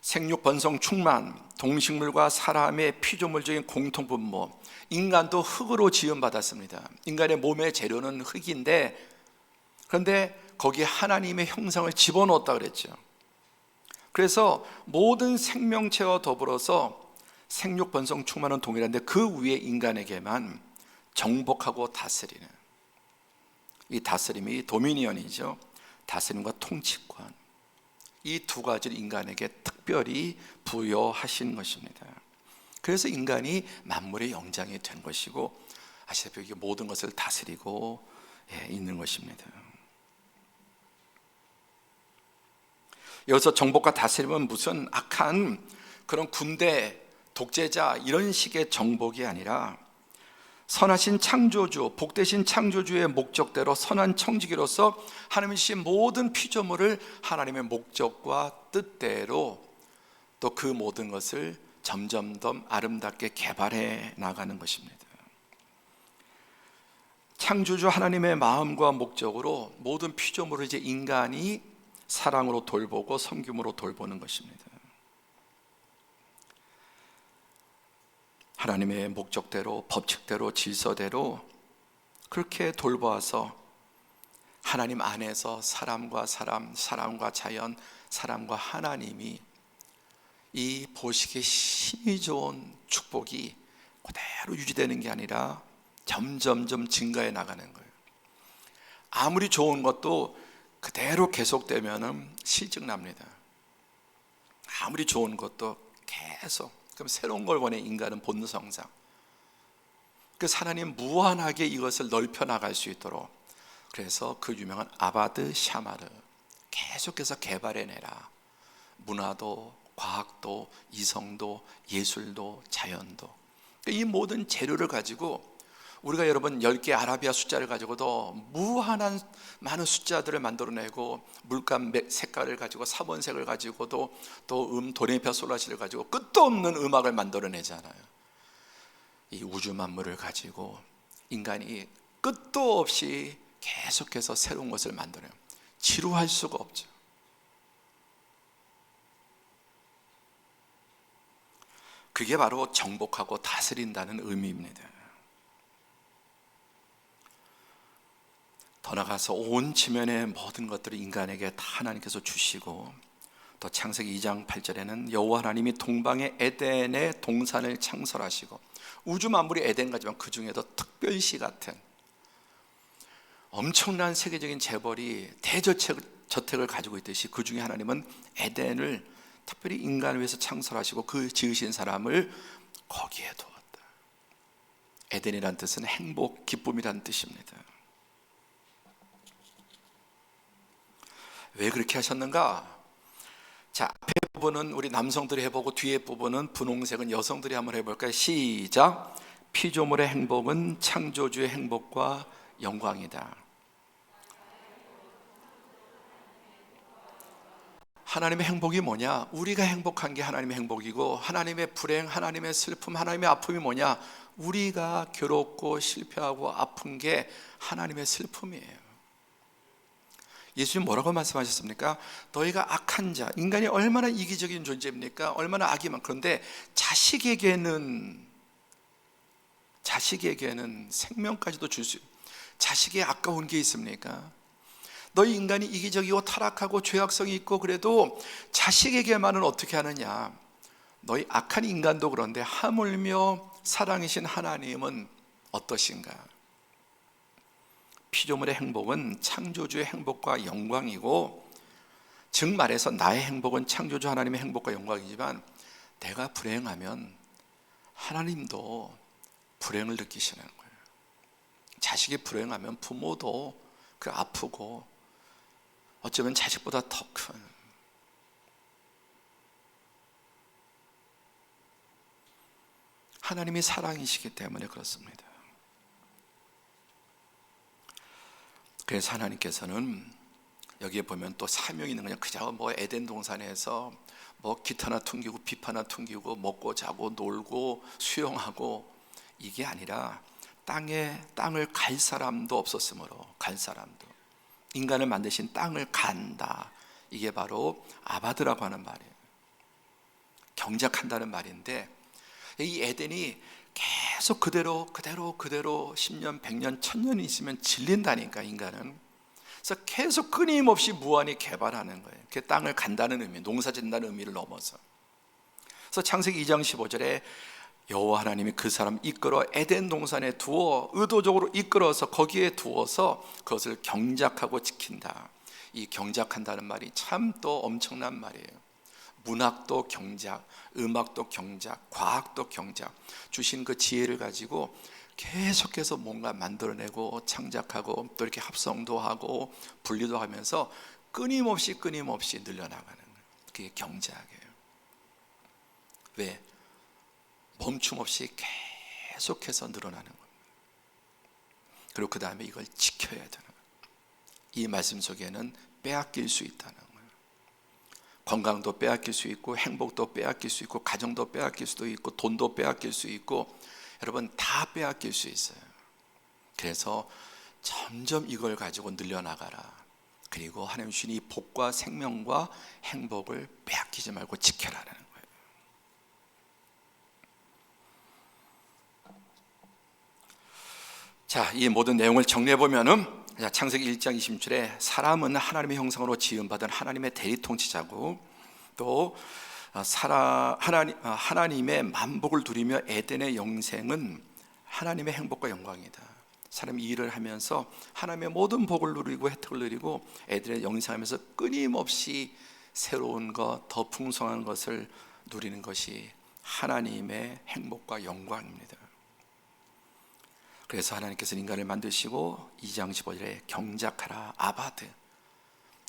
A: 생육, 번성, 충만, 동식물과 사람의 피조물적인 공통분모. 인간도 흙으로 지음받았습니다. 인간의 몸의 재료는 흙인데, 그런데 거기에 하나님의 형상을 집어넣었다 그랬죠. 그래서 모든 생명체와 더불어서 생육, 번성, 충만은 동일한데 그 위에 인간에게만 정복하고 다스리는, 이 다스림이 도미니언이죠. 다스림과 통치권, 이 두 가지를 인간에게 특별히 부여하신 것입니다. 그래서 인간이 만물의 영장이 된 것이고, 아시다시피 이게 모든 것을 다스리고 있는 것입니다. 여기서 정복과 다스림은 무슨 악한 그런 군대, 독재자 이런 식의 정복이 아니라 선하신 창조주, 복되신 창조주의 목적대로 선한 청지기로서 하나님이 주신 모든 피조물을 하나님의 목적과 뜻대로 또 그 모든 것을 점점 더 아름답게 개발해 나가는 것입니다. 창조주 하나님의 마음과 목적으로 모든 피조물을 이제 인간이 사랑으로 돌보고 섬김으로 돌보는 것입니다. 하나님의 목적대로, 법칙대로, 질서대로 그렇게 돌보아서 하나님 안에서 사람과 사람, 사람과 자연, 사람과 하나님이 이 보시기에 힘이 좋은 축복이 그대로 유지되는 게 아니라 점점점 증가해 나가는 거예요. 아무리 좋은 것도 그대로 계속되면 실증납니다. 아무리 좋은 것도 계속, 그럼 새로운 걸 원해 인간은 본능성상. 그래서 하나님 무한하게 이것을 넓혀 나갈 수 있도록, 그래서 그 유명한 아바드 샤마르 계속해서 개발해내라. 문화도, 과학도, 이성도, 예술도, 자연도, 이 모든 재료를 가지고 우리가 여러분 10개 아라비아 숫자를 가지고도 무한한 많은 숫자들을 만들어내고 물감 색깔을 가지고 사본색을 가지고도 또 도레미파솔라시를 가지고 끝도 없는 음악을 만들어내잖아요. 이 우주 만물을 가지고 인간이 끝도 없이 계속해서 새로운 것을 만들어요. 지루할 수가 없죠. 그게 바로 정복하고 다스린다는 의미입니다. 더 나아가서 온 지면의 모든 것들을 인간에게 다 하나님께서 주시고, 또 창세기 2장 8절에는 여호와 하나님이 동방의 에덴의 동산을 창설하시고, 우주 만물이 에덴 같지만 그 중에도 특별시 같은 엄청난 세계적인 재벌이 대저택을 가지고 있듯이 그 중에 하나님은 에덴을 특별히 인간을 위해서 창설하시고 그 지으신 사람을 거기에 두었다. 에덴이란 뜻은 행복, 기쁨이란 뜻입니다. 왜 그렇게 하셨는가? 자, 앞에 부분은 우리 남성들이 해보고 뒤에 부분은 분홍색은 여성들이 한번 해볼까요? 시작. 피조물의 행복은 창조주의 행복과 영광이다. 하나님의 행복이 뭐냐? 우리가 행복한 게 하나님의 행복이고, 하나님의 불행, 하나님의 슬픔, 하나님의 아픔이 뭐냐? 우리가 괴롭고 실패하고 아픈 게 하나님의 슬픔이에요. 예수님 뭐라고 말씀하셨습니까? 너희가 악한 자, 인간이 얼마나 이기적인 존재입니까? 얼마나 악이 많. 그런데 자식에게는 생명까지도 줄 수, 자식에 아까운 게 있습니까? 너희 인간이 이기적이고 타락하고 죄악성이 있고 그래도 자식에게만은 어떻게 하느냐? 너희 악한 인간도 그런데 하물며 사랑이신 하나님은 어떠신가? 피조물의 행복은 창조주의 행복과 영광이고, 즉 말해서 나의 행복은 창조주 하나님의 행복과 영광이지만, 내가 불행하면 하나님도 불행을 느끼시는 거예요. 자식이 불행하면 부모도 그 아프고, 어쩌면 자식보다 더 큰, 하나님이 사랑이시기 때문에 그렇습니다. 그래서 하나님께서는 여기에 보면 또 사명이 있는 거냐. 그저 뭐 에덴 동산에서 뭐 기타나 퉁기고 비파나 퉁기고 먹고 자고 놀고 수영하고, 이게 아니라 땅을 갈 사람도 없었으므로, 갈 사람도, 인간을 만드신 땅을 간다. 이게 바로 아바드라고 하는 말이에요. 경작한다는 말인데, 이 에덴이 계속 그대로 10년, 100년, 1000년이 있으면 질린다니까, 인간은. 그래서 계속 끊임없이 무한히 개발하는 거예요. 그 땅을 간다는 의미, 농사짓는다는 의미를 넘어서. 그래서 창세기 2장 15절에 여호와 하나님이 그 사람 이끌어 에덴 동산에 두어, 의도적으로 이끌어서 거기에 두어서 그것을 경작하고 지킨다. 이 경작한다는 말이 참 또 엄청난 말이에요. 문학도 경작, 음악도 경작, 과학도 경작, 주신 그 지혜를 가지고 계속해서 뭔가 만들어내고 창작하고, 또 이렇게 합성도 하고 분리도 하면서 끊임없이 늘려나가는 거예요. 그게 경작이에요. 왜? 멈춤 없이 계속해서 늘어나는 겁니다. 그리고 그 다음에 이걸 지켜야 되는 거예요. 이 말씀 속에는 빼앗길 수 있다는 거예요. 건강도 빼앗길 수 있고, 행복도 빼앗길 수 있고, 가정도 빼앗길 수도 있고, 돈도 빼앗길 수 있고, 여러분 다 빼앗길 수 있어요. 그래서 점점 이걸 가지고 늘려나가라. 그리고 하나님 주신 이 복과 생명과 행복을 빼앗기지 말고 지켜라는 거예요. 자, 이 모든 내용을 정리해 보면은, 창세기 1장 20절에 사람은 하나님의 형상으로 지음받은 하나님의 대리통치자고, 또 하나님의 만복을 누리며 에덴의 영생은 하나님의 행복과 영광이다. 사람이 일을 하면서 하나님의 모든 복을 누리고 혜택을 누리고 에덴의 영생하면서 끊임없이 새로운 것, 더 풍성한 것을 누리는 것이 하나님의 행복과 영광입니다. 그래서 하나님께서 인간을 만드시고 2장 15절에 경작하라, 아바드.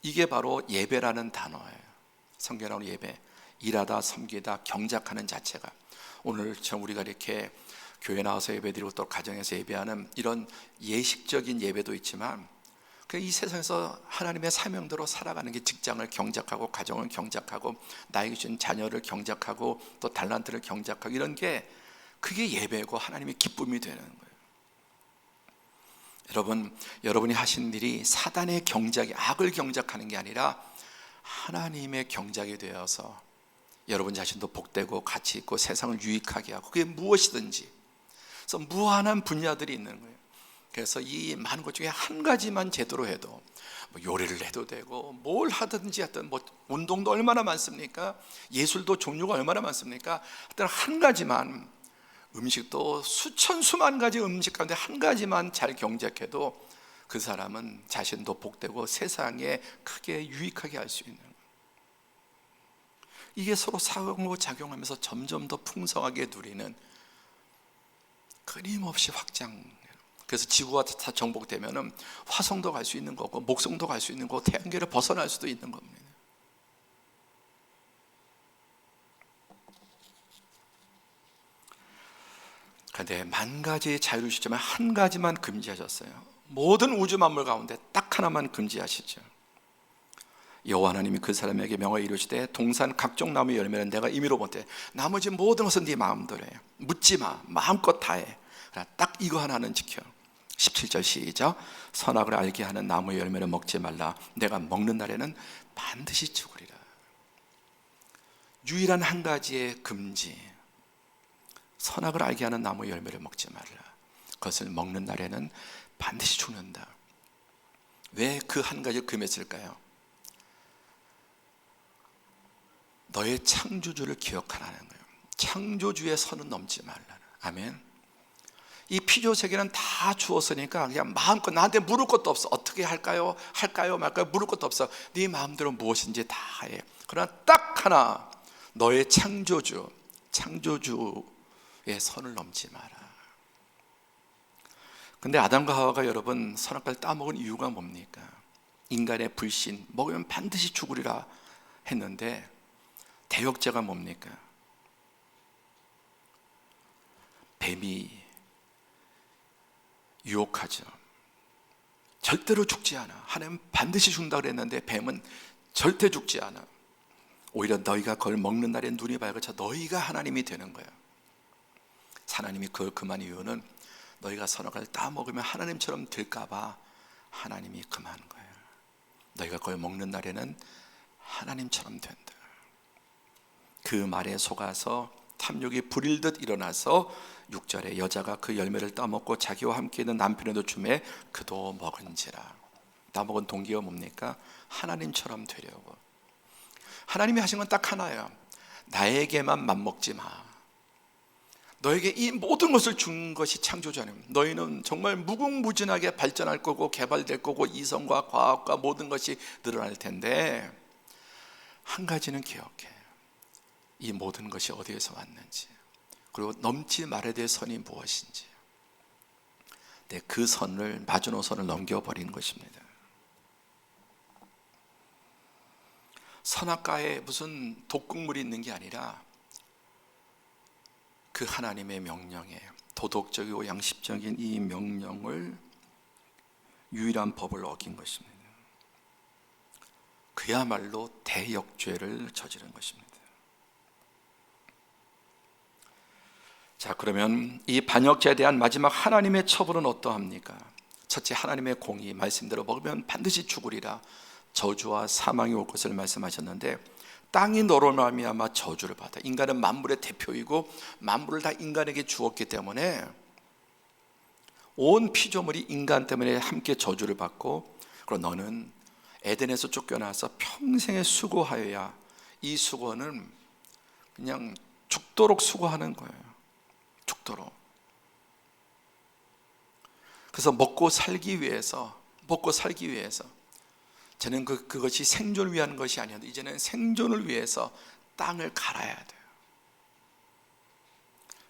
A: 이게 바로 예배라는 단어예요. 성경에 나오는 예배, 일하다, 섬기다, 경작하는 자체가. 오늘처럼 우리가 이렇게 교회 나와서 예배드리고 또 가정에서 예배하는 이런 예식적인 예배도 있지만, 이 세상에서 하나님의 사명대로 살아가는 게 직장을 경작하고 가정을 경작하고 나에게 주신 자녀를 경작하고 또 달란트를 경작하고 이런 게 그게 예배고 하나님의 기쁨이 되는 거예요. 여러분이 하신 일이 사단의 경작이, 악을 경작하는 게 아니라 하나님의 경작이 되어서 여러분 자신도 복되고 가치 있고 세상을 유익하게 하고, 그게 무엇이든지, 그래서 무한한 분야들이 있는 거예요. 그래서 이 많은 것 중에 한 가지만 제대로 해도, 요리를 해도 되고 뭘 하든지 하여튼 운동도 얼마나 많습니까? 예술도 종류가 얼마나 많습니까? 하여튼 한 가지만, 음식도 수만 가지 음식 가운데 한 가지만 잘 경작해도 그 사람은 자신도 복되고 세상에 크게 유익하게 할 수 있는 거예요. 이게 서로 상호작용하면서 점점 더 풍성하게 누리는, 끊임없이 확장. 그래서 지구가 다 정복되면은 화성도 갈 수 있는 거고 목성도 갈 수 있는 거고 태양계를 벗어날 수도 있는 겁니다. 그런데 만 가지의 자유를 주시지만 한 가지만 금지하셨어요. 모든 우주 만물 가운데 딱 하나만 금지하시죠. 여호와 하나님이 그 사람에게 명하여 이르시되 동산 각종 나무 열매는 내가 임의로 못해, 나머지 모든 것은 네 마음대로 해. 묻지 마, 마음껏 다 해. 그러나 딱 이거 하나는 지켜. 17절 시작. 선악을 알게 하는 나무의 열매를 먹지 말라. 내가 먹는 날에는 반드시 죽으리라. 유일한 한 가지의 금지, 선악을 알게 하는 나무의 열매를 먹지 말라. 그것을 먹는 날에는 반드시 죽는다. 왜 그 한 가지를 금했을까요? 너의 창조주를 기억하라는 거예요. 창조주의 선은 넘지 말라는. 아멘. 이 피조세계는 다 주었으니까 그냥 마음껏, 나한테 물을 것도 없어. 어떻게 할까요 말까요? 물을 것도 없어. 네 마음대로 무엇인지 다 해. 그러나 딱 하나, 너의 창조주의 선을 넘지 마라. 근데 아담과 하와가 여러분 선악과를 따먹은 이유가 뭡니까? 인간의 불신, 먹으면 반드시 죽으리라 했는데 대역죄가 뭡니까? 뱀이 유혹하죠. 절대로 죽지 않아. 하나님은 반드시 죽는다 그랬는데 뱀은 절대 죽지 않아. 오히려 너희가 그걸 먹는 날에 눈이 밝아져 너희가 하나님이 되는 거야. 하나님이 그걸 금한 이유는 너희가 선악과를 따먹으면 하나님처럼 될까 봐 하나님이 금한 거예요. 너희가 그걸 먹는 날에는 하나님처럼 된다. 그 말에 속아서 탐욕이 불일듯 일어나서 6절에 여자가 그 열매를 따먹고 자기와 함께 있는 남편에도 주매 그도 먹은지라. 따먹은 동기가 뭡니까? 하나님처럼 되려고. 하나님이 하신 건 딱 하나예요. 나에게만 맘먹지 마. 너에게 이 모든 것을 준 것이 창조자님. 너희는 정말 무궁무진하게 발전할 거고 개발될 거고 이성과 과학과 모든 것이 늘어날 텐데 한 가지는 기억해. 이 모든 것이 어디에서 왔는지, 그리고 넘지 말아야 될 선이 무엇인지. 그 선을, 마주노선을 넘겨버리는 것입니다. 선악과에 무슨 독극물이 있는 게 아니라 그 하나님의 명령에, 도덕적이고 양심적인 이 명령을, 유일한 법을 어긴 것입니다. 그야말로 대역죄를 저지른 것입니다. 자, 그러면 이 반역죄에 대한 마지막 하나님의 처벌은 어떠합니까? 첫째, 하나님의 공의, 말씀대로 먹으면 반드시 죽으리라. 저주와 사망이 올 것을 말씀하셨는데 땅이 너로 말미암아 저주를 받아. 인간은 만물의 대표이고 만물을 다 인간에게 주었기 때문에 온 피조물이 인간 때문에 함께 저주를 받고, 그리고 너는 에덴에서 쫓겨나서 평생에 수고하여야, 이 수고는 그냥 죽도록 수고하는 거예요. 죽도록. 그래서 먹고 살기 위해서 저는 그것이 생존을 위한 것이 아니었는데 이제는 생존을 위해서 땅을 갈아야 돼요.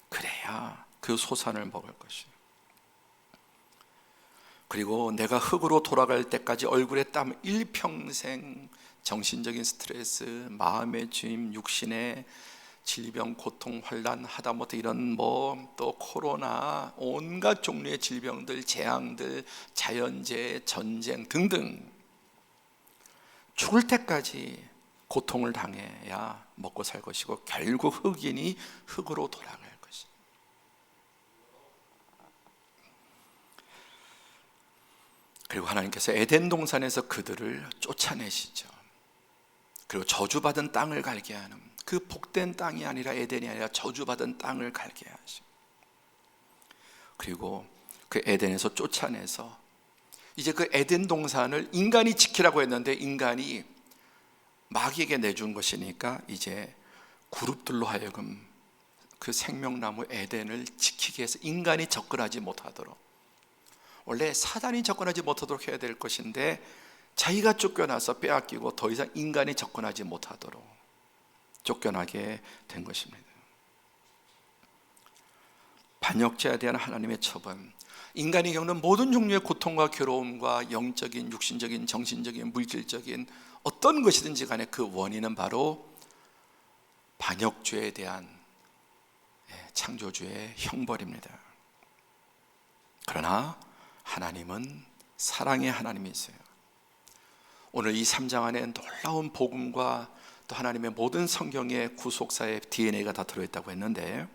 A: 그래야 그 소산을 먹을 것이에요. 그리고 내가 흙으로 돌아갈 때까지 얼굴에 땀, 일평생 정신적인 스트레스, 마음의 주임, 육신의 질병, 고통, 환란, 하다못해 이런 또 코로나, 온갖 종류의 질병들, 재앙들, 자연재해, 전쟁 등등 죽을 때까지 고통을 당해야 먹고 살 것이고 결국 흑인이 흑으로 돌아갈 것이다. 그리고 하나님께서 에덴 동산에서 그들을 쫓아내시죠. 그리고 저주받은 땅을 갈게 하는, 그 복된 땅이 아니라 에덴이 아니라 저주받은 땅을 갈게 하시고, 그리고 그 에덴에서 쫓아내서 이제 그 에덴 동산을 인간이 지키라고 했는데 인간이 마귀에게 내준 것이니까 이제 그룹들로 하여금 그 생명나무 에덴을 지키게 해서 인간이 접근하지 못하도록, 원래 사단이 접근하지 못하도록 해야 될 것인데 자기가 쫓겨나서 빼앗기고 더 이상 인간이 접근하지 못하도록 쫓겨나게 된 것입니다. 반역죄에 대한 하나님의 처분, 인간이 겪는 모든 종류의 고통과 괴로움과 영적인, 육신적인, 정신적인, 물질적인 어떤 것이든지 간에 그 원인은 바로 반역죄에 대한 창조주의 형벌입니다. 그러나 하나님은 사랑의 하나님이세요. 오늘 이 3장 안에 놀라운 복음과 또 하나님의 모든 성경의 구속사의 DNA가 다 들어있다고 했는데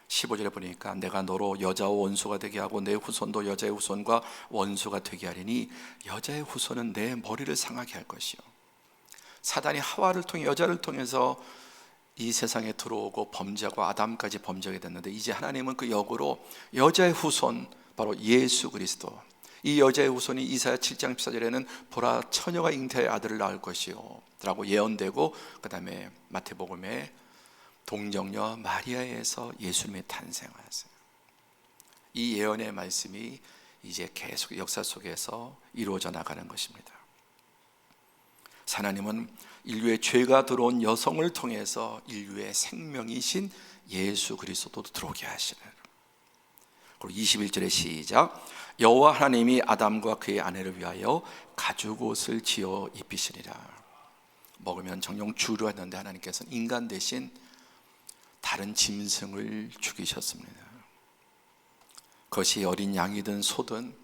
A: 15절에 보니까 내가 너로 여자와 원수가 되게 하고 내 후손도 여자의 후손과 원수가 되게 하리니 여자의 후손은 내 머리를 상하게 할 것이요. 사단이 하와를 통해, 여자를 통해서 이 세상에 들어오고 범죄하고 아담까지 범죄하게 됐는데 이제 하나님은 그 역으로 여자의 후손, 바로 예수 그리스도, 이 여자의 후손이 이사야 7장 14절에는 보라 처녀가 잉태의 아들을 낳을 것이요 라고 예언되고, 그 다음에 마태복음에 동정녀 마리아에서 예수님이 탄생하였어요. 이 예언의 말씀이 이제 계속 역사 속에서 이루어져 나가는 것입니다. 하나님은 인류의 죄가 들어온 여성을 통해서 인류의 생명이신 예수 그리스도도 들어오게 하시는. 그리고 21절의 시작, 여호와 하나님이 아담과 그의 아내를 위하여 가죽옷을 지어 입히시니라. 먹으면 정령 주려했는데 하나님께서는 인간 대신 다른 짐승을 죽이셨습니다. 그것이 어린 양이든 소든.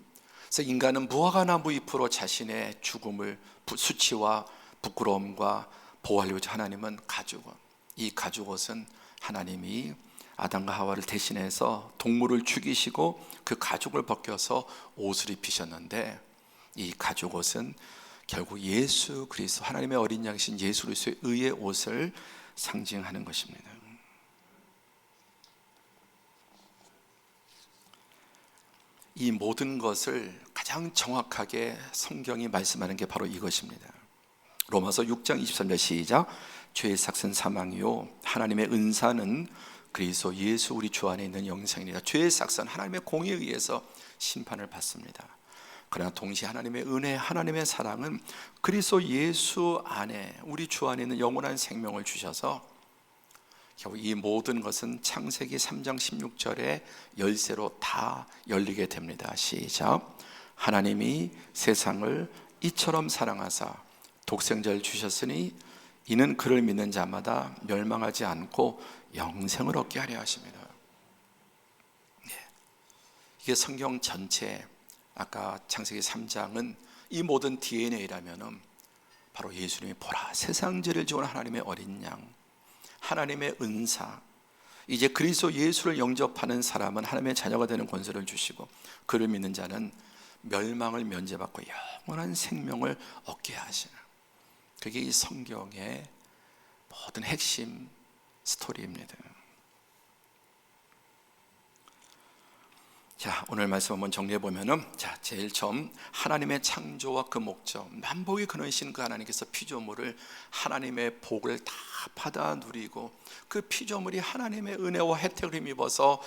A: 그래서 인간은 무화과나무 잎으로 자신의 죽음을, 수치와 부끄러움과 보호하려고 하나님은 가죽옷, 이 가죽옷은 하나님이 아담과 하와를 대신해서 동물을 죽이시고 그 가죽을 벗겨서 옷을 입히셨는데, 이 가죽옷은 결국 예수 그리스도, 하나님의 어린 양이신 예수 그리스도의 의의 옷을 상징하는 것입니다. 이 모든 것을 가장 정확하게 성경이 말씀하는 게 바로 이것입니다. 로마서 6장 23절 시작, 죄의 삭은 사망이요 하나님의 은사는 그리스도 예수 우리 주 안에 있는 영생이니라. 죄의 삭은 하나님의 공의에 의해서 심판을 받습니다. 그러나 동시에 하나님의 은혜, 하나님의 사랑은 그리스도 예수 안에, 우리 주 안에 있는 영원한 생명을 주셔서 결국 이 모든 것은 창세기 3장 16절의 열쇠로 다 열리게 됩니다. 시작, 하나님이 세상을 이처럼 사랑하사 독생자를 주셨으니 이는 그를 믿는 자마다 멸망하지 않고 영생을 얻게 하려 하십니다. 이게 성경 전체, 아까 창세기 3장은 이 모든 DNA라면은 바로 예수님이 보라 세상 죄를 지은 하나님의 어린 양, 하나님의 은사, 이제 그리스도 예수를 영접하는 사람은 하나님의 자녀가 되는 권세를 주시고 그를 믿는 자는 멸망을 면제받고 영원한 생명을 얻게 하시는, 그게 이 성경의 모든 핵심 스토리입니다. 자, 오늘 말씀 한번 정리해 보면은, 자, 제일 처음 하나님의 창조와 그 목적, 만복의 근원이신 그 하나님께서 피조물을 하나님의 복을 다 받아 누리고 그 피조물이 하나님의 은혜와 혜택을 힘입어서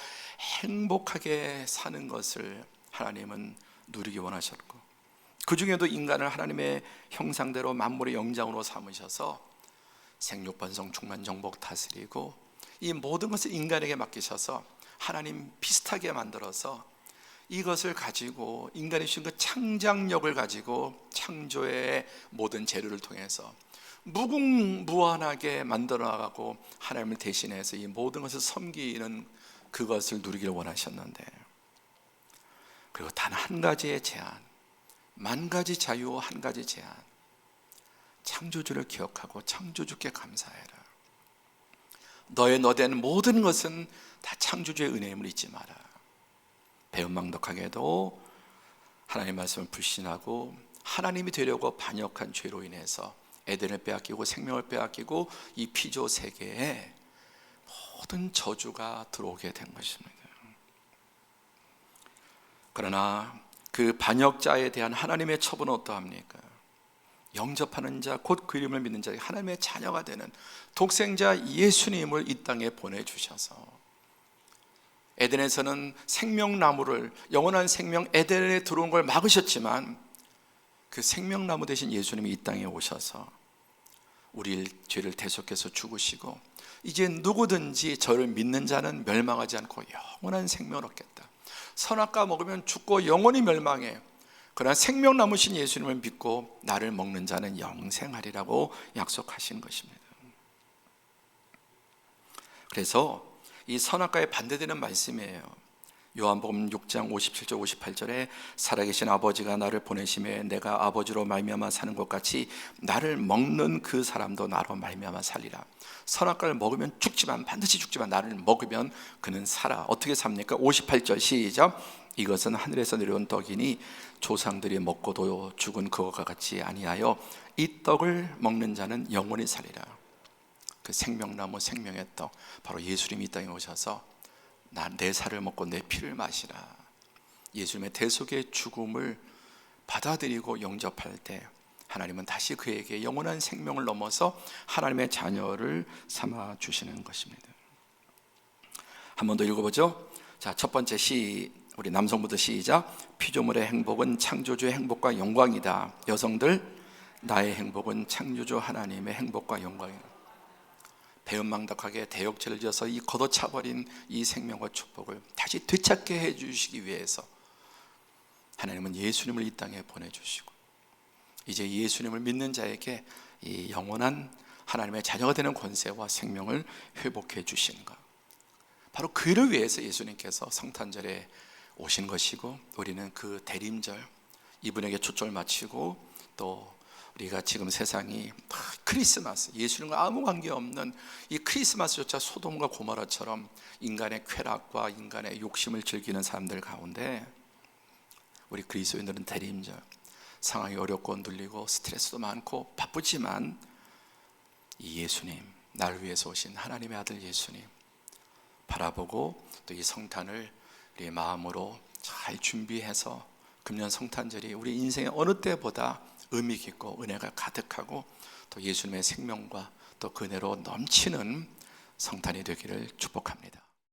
A: 행복하게 사는 것을 하나님은 누리기 원하셨고, 그 중에도 인간을 하나님의 형상대로 만물의 영장으로 삼으셔서 생육 번성 충만 정복 다스리고 이 모든 것을 인간에게 맡기셔서 하나님 비슷하게 만들어서 이것을 가지고 인간이 주신 그 창작력을 가지고 창조의 모든 재료를 통해서 무궁무한하게 만들어 나가고 하나님을 대신해서 이 모든 것을 섬기는 그것을 누리기를 원하셨는데, 그리고 단 한 가지의 제한, 만 가지 자유 한 가지 제한, 창조주를 기억하고 창조주께 감사해라. 너의 너된 모든 것은 다 창조주의 은혜임을 잊지 마라. 배은망덕하게도 하나님의 말씀을 불신하고 하나님이 되려고 반역한 죄로 인해서 에덴을 빼앗기고 생명을 빼앗기고 이 피조 세계에 모든 저주가 들어오게 된 것입니다. 그러나 그 반역자에 대한 하나님의 처분은 어떠합니까? 영접하는 자, 곧 그 이름을 믿는 자, 하나님의 자녀가 되는 독생자 예수님을 이 땅에 보내주셔서 에덴에서는 생명나무를, 영원한 생명 에덴에 들어온 걸 막으셨지만 그 생명나무 대신 예수님이 이 땅에 오셔서 우리 죄를 대속해서 죽으시고 이제 누구든지 저를 믿는 자는 멸망하지 않고 영원한 생명을 얻겠다. 선악과 먹으면 죽고 영원히 멸망해. 그러나 생명나무신 예수님을 믿고 나를 먹는 자는 영생하리라고 약속하신 것입니다. 그래서 이 선악과에 반대되는 말씀이에요. 요한복음 6장 57절 58절에 살아계신 아버지가 나를 보내심에 내가 아버지로 말미암아 사는 것 같이 나를 먹는 그 사람도 나로 말미암아 살리라. 선악과를 먹으면 죽지만, 반드시 죽지만 나를 먹으면 그는 살아. 어떻게 삽니까? 58절 시작. 이것은 하늘에서 내려온 떡이니 조상들이 먹고도 죽은 그것과 같이 아니하여 이 떡을 먹는 자는 영원히 살리라. 그 생명나무 생명의 떡, 바로 예수님이 이 땅에 오셔서 내 살을 먹고 내 피를 마시라. 예수님의 대속의 죽음을 받아들이고 영접할 때 하나님은 다시 그에게 영원한 생명을 넘어서 하나님의 자녀를 삼아 주시는 것입니다. 한 번 더 읽어보죠. 자, 첫 번째 우리 남성부터 시작. 피조물의 행복은 창조주의 행복과 영광이다. 여성들, 나의 행복은 창조주 하나님의 행복과 영광이다. 배은망덕하게 대역죄를 지어서 이 걷어차버린 이 생명과 축복을 다시 되찾게 해주시기 위해서 하나님은 예수님을 이 땅에 보내주시고 이제 예수님을 믿는 자에게 이 영원한 하나님의 자녀가 되는 권세와 생명을 회복해 주시는 것, 바로 그를 위해서 예수님께서 성탄절에 오신 것이고, 우리는 그 대림절, 이분에게 초점을 맞추고 또 우리가 지금 세상이 크리스마스, 예수님과 아무 관계없는 이 크리스마스조차 소돔과 고모라처럼 인간의 쾌락과 인간의 욕심을 즐기는 사람들 가운데 우리 그리스도인들은 대림절, 상황이 어렵고 눌리고 스트레스도 많고 바쁘지만 이 예수님, 나를 위해서 오신 하나님의 아들 예수님 바라보고 또 이 성탄을 우리의 마음으로 잘 준비해서 금년 성탄절이 우리 인생의 어느 때보다 의미 깊고 은혜가 가득하고 또 예수님의 생명과 또 그 은혜로 넘치는 성탄이 되기를 축복합니다.